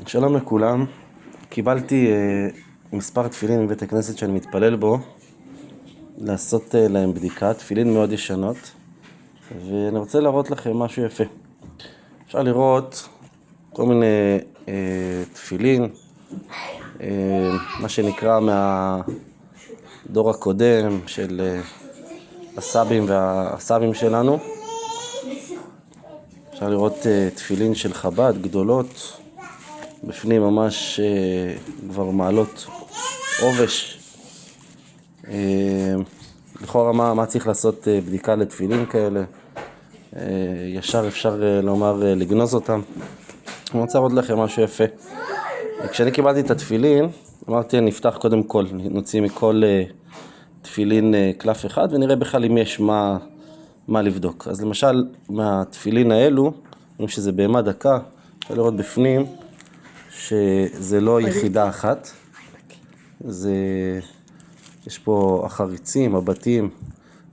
שלום לכולם. קיבלתי מספר תפילין מבית הכנסת שאני מתפלל בו לעשות להם בדיקה, תפילין מאוד ישנות, ואני רוצה להראות לכם משהו יפה. אפשר לראות כל מיני תפילין, מה שנקרא מהדור הקודם של הסבים והסבים שלנו. אפשר לראות תפילין של חב"ד גדולות, בפנים ממש כבר מעלות עובש. לכאורה מה צריך לעשות בדיקה לתפילין כאלה? ישר אפשר לומר לגנוז אותם. אני רוצה לראות לכם משהו יפה. כשאני קיבלתי את התפילין, אמרתי נפתח קודם כל, נוציא מכל תפילין קלף אחד ונראה בכלל אם יש מה לבדוק. אז למשל מהתפילין האלו, רואים שזה בהמה דקה, אפשר לראות בפנים שזה לא יחידה אחת, יש פה החריצים, הבתים,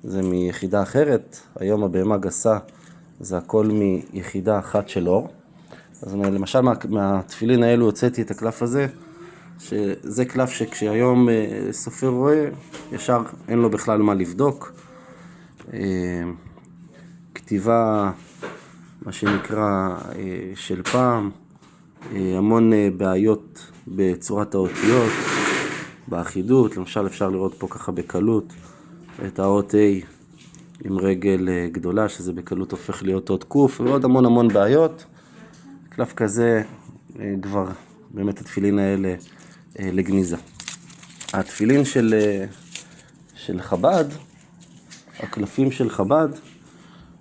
זה מיחידה אחרת. היום הבהמה גסה, זה הכל מיחידה אחת של אור. אז למשל מהתפילין האלו הוצאתי את הקלף הזה, שזה קלף שכשהיום סופר רואה, ישר אין לו בכלל מה לבדוק. כתיבה, מה שנקרא, של פעם, המון בעיות בצורת האותיות, באחידות. למשל אפשר לראות פה ככה בקלות את האות A עם רגל גדולה, שזה בקלות הופך להיות אות Q, ועוד המון בעיות. קלף כזה כבר באמת התפילין האלה לגניזה. התפילין של חב"ד, הקלפים של חב"ד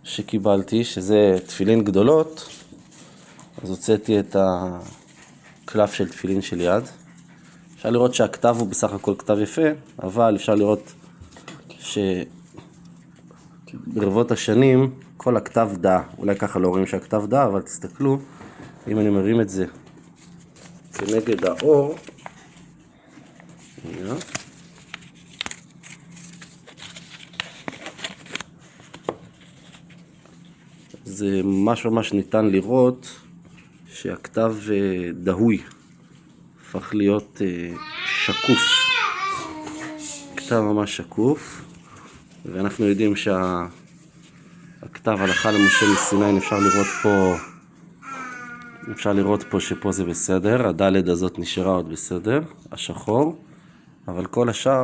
שקיבלתי, שזה תפילין גדולות, אז הוצאתי את הקלף של תפילין של יד. אפשר לראות שהכתב הוא בסך הכל כתב יפה, אבל אפשר לראות שברבות השנים כל הכתב דע. אולי ככה לא רואים שהכתב דע, אבל תסתכלו, אם אני מרים את זה כנגד האור, זה ממש ניתן לראות שהכתב דהוי, הפך להיות שקוף, כתב ממש שקוף. ואנחנו יודעים שהכתב הלכה למשה מסיני, אפשר לראות פה שפה זה בסדר, הדלת הזאת נשארה עוד בסדר, השחור, אבל כל השאר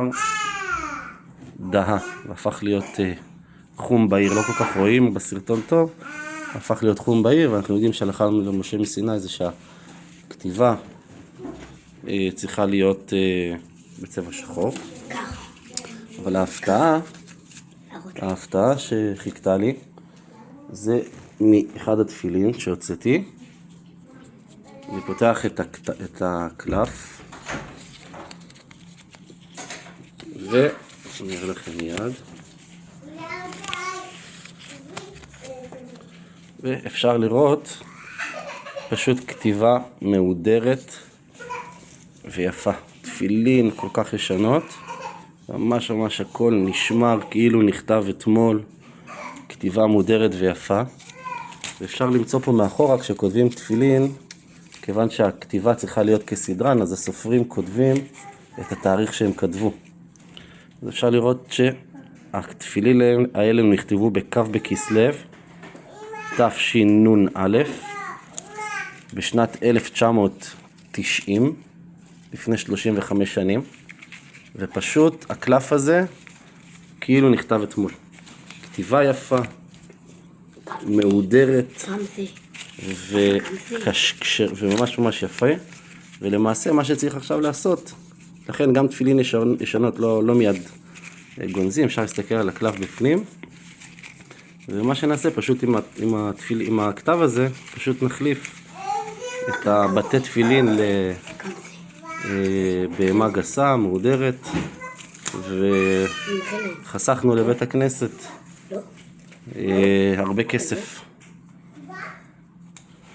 דהה, והפך להיות חום בהיר. לא כל כך רואים בסרטון טוב, הפך להיות חום בהיר, ואנחנו יודעים שהלכה למשה מסיני זה שהכתיבה צריכה להיות בצבע שחור. אבל ההפתעה שחיכתה לי זה מאחד התפילין שהוצאתי. אני פותח את הקלף ואני אראה לכם מיד, ואפשר לראות פשוט כתיבה מהודרת ויפה. תפילין כל כך ישנות, ממש הכל נשמר כאילו נכתב אתמול, כתיבה מודרת ויפה. ואפשר למצוא פה מאחורה כשכותבים תפילין, כיוון שהכתיבה צריכה להיות כסדרן, אז הסופרים כותבים את התאריך שהם כתבו. אז אפשר לראות שהתפילין האלה נכתבו בקו בכסלו תשנ"א בשנת 1990, לפני 35 שנים, ופשוט הקלף הזה כאילו נכתב אתמול. כתיבה יפה, מהודרת וממש יפה. ולמעשה מה שצריך עכשיו לעשות, לכן גם תפילין ישנות לא מיד גונזים, אפשר להסתכל על הקלף בפנים, ומה שנעשה פשוט עם הכתב הזה, פשוט נחליף את הבתי תפילין בהמה גסה, מהודרת, וחסכנו לבית הכנסת הרבה כסף.